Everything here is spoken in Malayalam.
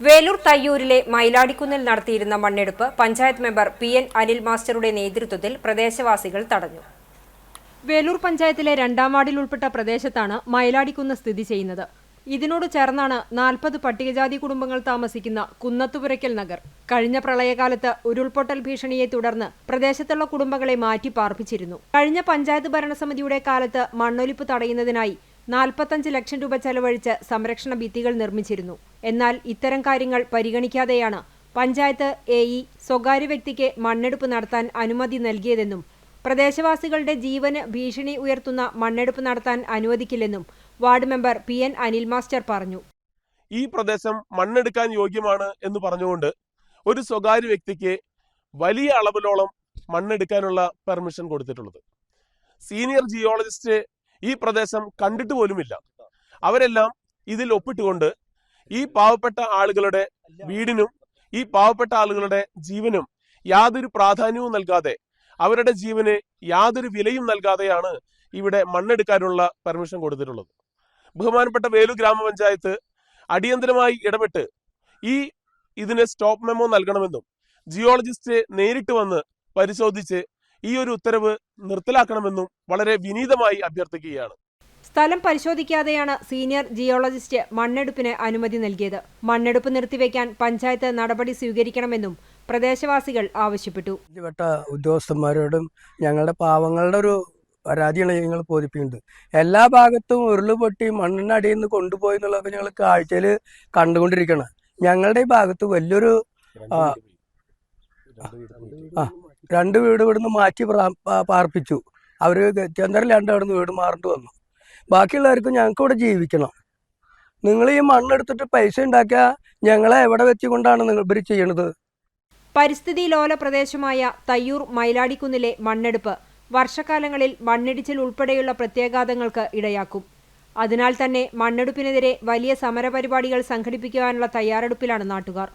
വേലൂർ തയ്യൂരിലെ മൈലാടിക്കുന്നിൽ നടത്തിയിരുന്ന മണ്ണെടുപ്പ് പഞ്ചായത്ത് മെമ്പർ PN അനിൽ മാസ്റ്ററുടെ നേതൃത്വത്തിൽ പ്രദേശവാസികൾ തടഞ്ഞു. വേലൂർ പഞ്ചായത്തിലെ 2ാം വാർഡിൽ ഉൾപ്പെട്ട പ്രദേശത്താണ് മൈലാടിക്കുന്ന് സ്ഥിതി ചെയ്യുന്നത്. ഇതിനോട് ചേർന്നാണ് 40 പട്ടികജാതി കുടുംബങ്ങൾ താമസിക്കുന്ന കുന്നത്തുപുരയ്ക്കൽ നഗർ. കഴിഞ്ഞ പ്രളയകാലത്ത് ഉരുൾപൊട്ടൽ ഭീഷണിയെ തുടർന്ന് പ്രദേശത്തുള്ള കുടുംബങ്ങളെ മാറ്റി പാർപ്പിച്ചിരുന്നു. കഴിഞ്ഞ പഞ്ചായത്ത് ഭരണസമിതിയുടെ കാലത്ത് മണ്ണൊലിപ്പ് തടയുന്നതിനായി 45 ലക്ഷം രൂപ ചെലവഴിച്ച് സംരക്ഷണ ഭിത്തികൾ നിർമ്മിച്ചിരുന്നു. എന്നാൽ ഇത്തരം കാര്യങ്ങൾ പരിഗണിക്കാതെയാണ് പഞ്ചായത്ത് AE സ്വകാര്യ വ്യക്തിക്ക് മണ്ണെടുപ്പ് നടത്താൻ അനുമതി നൽകിയതെന്നും പ്രദേശവാസികളുടെ ജീവന് ഭീഷണി ഉയർത്തുന്ന മണ്ണെടുപ്പ് നടത്താൻ അനുവദിക്കില്ലെന്നും ward member PN Anil master പറഞ്ഞു. ഈ പ്രദേശം മണ്ണെടുക്കാൻ യോഗ്യമാണ് എന്ന് പറഞ്ഞുകൊണ്ട് ഒരു സ്വകാര്യ വ്യക്തിക്ക് വലിയ അളവിലോളം മണ്ണെടുക്കാനുള്ള പെർമിഷൻ കൊടുത്തിട്ടുള്ളത്. സീനിയർ ജിയോളജിസ്റ്റ് ഈ പ്രദേശം കണ്ടിട്ട് പോലുമില്ല. അവരെല്ലാം ഇതിൽ ഒപ്പിട്ടുകൊണ്ട് ഈ പാവപ്പെട്ട ആളുകളുടെ വീടിനും ഈ പാവപ്പെട്ട ആളുകളുടെ ജീവനും യാതൊരു പ്രാധാന്യവും നൽകാതെ, അവരുടെ ജീവന് യാതൊരു വിലയും നൽകാതെയാണ് ഇവിടെ മണ്ണെടുക്കാനുള്ള പെർമിഷൻ കൊടുത്തിട്ടുള്ളത്. ബഹുമാനപ്പെട്ട വേലൂർ ഗ്രാമപഞ്ചായത്ത് അടിയന്തരമായി ഇടപെട്ട് ഇതിന് സ്റ്റോപ്പ് മെമ്മോ നൽകണമെന്നും ജിയോളജിസ്റ്റ് നേരിട്ട് വന്ന് പരിശോധിച്ച് ഈ ഒരു ഉത്തരവ് നിർത്തലാക്കണമെന്നും വളരെ വിനീതമായി അഭ്യർത്ഥിക്കുകയാണ്. സ്ഥലം പരിശോധിക്കാതെയാണ് സീനിയർ ജിയോളജിസ്റ്റ് മണ്ണെടുപ്പിന് അനുമതി നൽകിയത്. മണ്ണെടുപ്പ് നിർത്തിവെക്കാൻ പഞ്ചായത്ത് നടപടി സ്വീകരിക്കണമെന്നും പ്രദേശവാസികൾ ആവശ്യപ്പെട്ടു. ഉദ്യോഗസ്ഥന്മാരോടും ഞങ്ങളുടെ പാവങ്ങളുടെ ഒരു പരാതിയാണ് ഞങ്ങൾ ബോധിപ്പിക്കുന്നത്. എല്ലാ ഭാഗത്തും ഉരുളുപൊട്ടി മണ്ണിനടിയിൽ നിന്ന് കൊണ്ടുപോയി എന്നുള്ളതൊക്കെ ഞങ്ങൾ കാഴ്ചയിൽ കണ്ടുകൊണ്ടിരിക്കണം. ഞങ്ങളുടെ ഈ ഭാഗത്ത് വലിയൊരു 2 വീട് ഇവിടുന്ന് മാറ്റി പാർപ്പിച്ചു. അവർ ചന്ദ്രലാണ്ട് അവിടുന്ന് വീട് മാറേണ്ടി വന്നു. ബാക്കിയുള്ളവർക്കും ഞങ്ങൾക്ക് ഇവിടെ ജീവിക്കണം. നിങ്ങൾ ഈ മണ്ണെടുത്തിട്ട് പൈസ ഉണ്ടാക്കിയാൽ ഞങ്ങളെ എവിടെ വെച്ചുകൊണ്ടാണ് നിങ്ങൾ ഇവർ ചെയ്യണത്? പരിസ്ഥിതി ലോല പ്രദേശമായ തയ്യൂർ മൈലാടിക്കുന്നിലെ മണ്ണെടുപ്പ് വർഷകാലങ്ങളിൽ മണ്ണിടിച്ചിൽ ഉൾപ്പെടെയുള്ള പ്രത്യാഘാതങ്ങൾക്ക് ഇടയാക്കും. അതിനാൽ തന്നെ മണ്ണെടുപ്പിനെതിരെ വലിയ സമരപരിപാടികൾ സംഘടിപ്പിക്കുവാനുള്ള തയ്യാറെടുപ്പിലാണ് നാട്ടുകാർ.